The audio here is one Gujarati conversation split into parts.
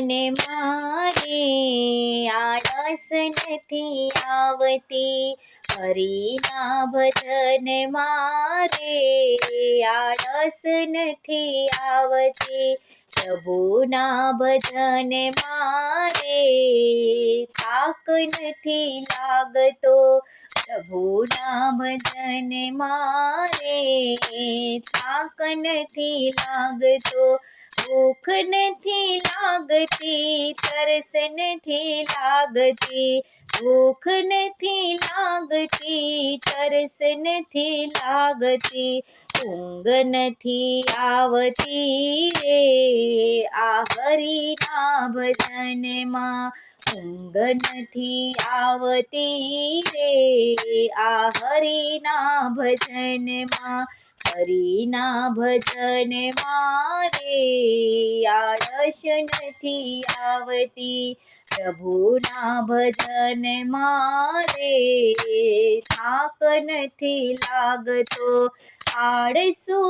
ભજન મારે આળસ નથી આવતી, હરિના ભજન મારે આળસ નથી આવતી, પ્રભુના ભજન મારે થાક નથી લાગતો, પ્રભુના ભજન મારે થાક નથી લાગતો, ભૂખ નથી લાગતી, તરસ નથી લાગતી, ભૂખ નથી લાગતી, તરસ નથી લાગતી, ઊંઘ નથી આવતી રે આ હરિના ભજનમાં, ઊંઘ નથી આવતી રે આ હરિના ભજનમાં, હરિના ભજન મારે આળસ નથી આવતી, પ્રભુના ભજન મારે થાક નથી લાગતો, આળસુ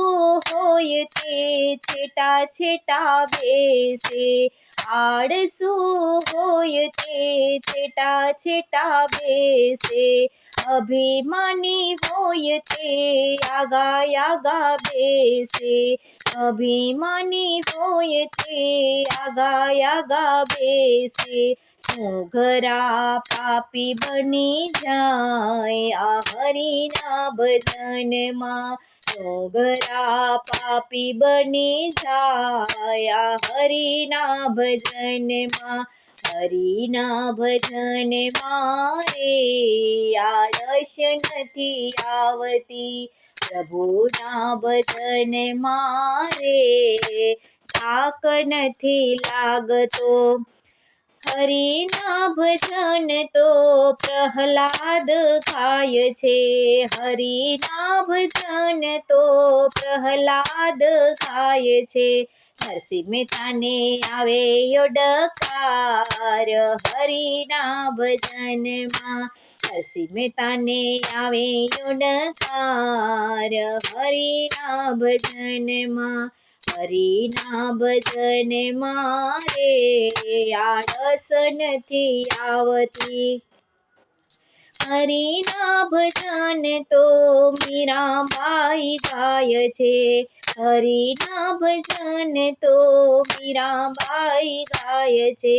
હોય તે છેટા છેટા બેસે, આળસુ હોય તે છેટા છેટા બેસે, અભિમાની હોય તે આગા આગા બેસે, અભિમાની હોય તે આગા આગા બેસે, ઘરા પાપી બની જાય આ હરિના ભજનમાં, ઘરા પાપી બની જાય આ હરિના ભજનમાં, હરિના ભજન મારે આળસ નથી આવતી, પ્રભુના ભજન મારે થાક નથી લાગતો, હરિના ભજન તો પ્રહલાદ ગાય છે, હરિના ભજન તો પ્રહલાદ ગાય છે, નરસિંહ મહેતાને આવે યોડકાર હરિના ભજનમાં, નરસિંહ મહેતાને આવે યોડકાર હરિના ભજનમાં, હરિના ભજન મારે આળસ નથી આવતી, હરિના ભજન તો મીરાબાઈ ગાય છે, હરિના ભજન તો મીરાબાઈ ગાય છે,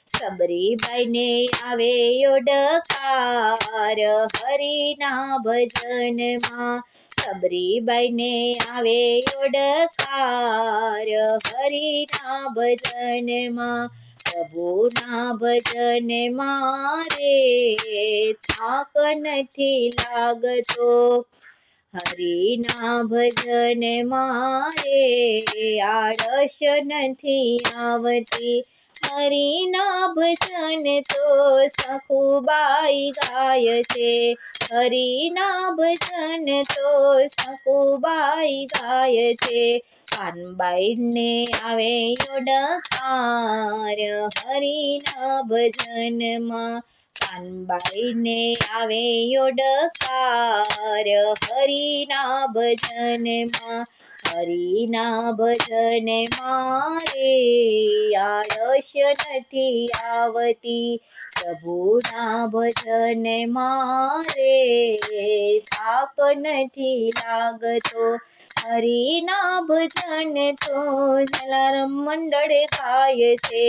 સબરીબાઈને આવે યોડકાર હરિના ભજનમાં, સબરીબાઈને આવે યોડકાર હરિના ભજનમાં, પ્રભુના ભજન મારે થાક નથી લાગતો, હરિના ભજન મારે આળસ નથી આવતી, હરિના ભજન તો સખુબાઈ ગાય છે, હરિના ભજન તો સખુબાઈ ગાય છે, કાનબાઈને આવે યોડકાર હરિના ભજનમાં, કાનબાઈને આવે યોડકાર હરિના ભજનમાં, હરિના ભજન મારે આળસ નથી આવતી, પ્રભુના ભજન મારે થાક નથી લાગતો, હરિના ભજન તો જલારામ મંડળ ગાય છે,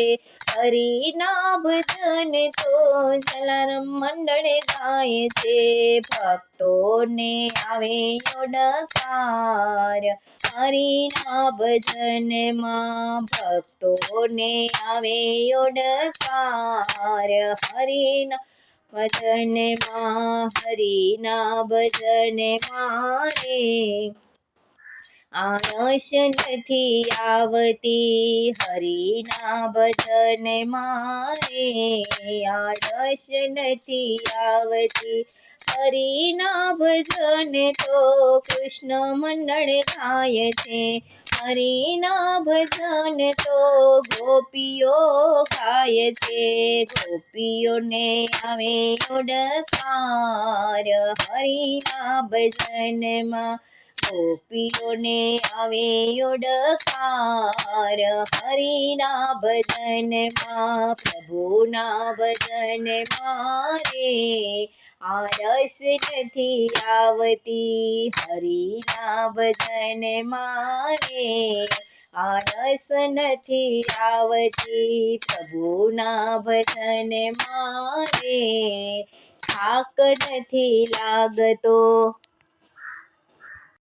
હરિના ભજન તો જલારામ મંડળ ગાય છે, ભક્તોને આવે યોડકાર હરિના ભજનમાં, ભક્તોને આવે યોડકાર હરિના ભજનમાં, હરિના ભજન મારે આળસ નથી આવતી, હરિના ભજન મારે આળસ નથી આવતી, હરિના ભજન તો કૃષ્ણ મંડળ ગાય છે, હરિના ભજન તો ગોપીઓ ગાય છે, ગોપીઓને આવે યોડકાર હરિના ભજનમાં, ગોપીઓને આવે ઓડકાર હરિના ભજનમાં પ્રભુના ભજનમાં રે આ રસ નથી આવતી હરિના ભજનમાં રે આ રસ નથી આવતી પ્રભુના ભજનમાં રે થાક નથી લાગતો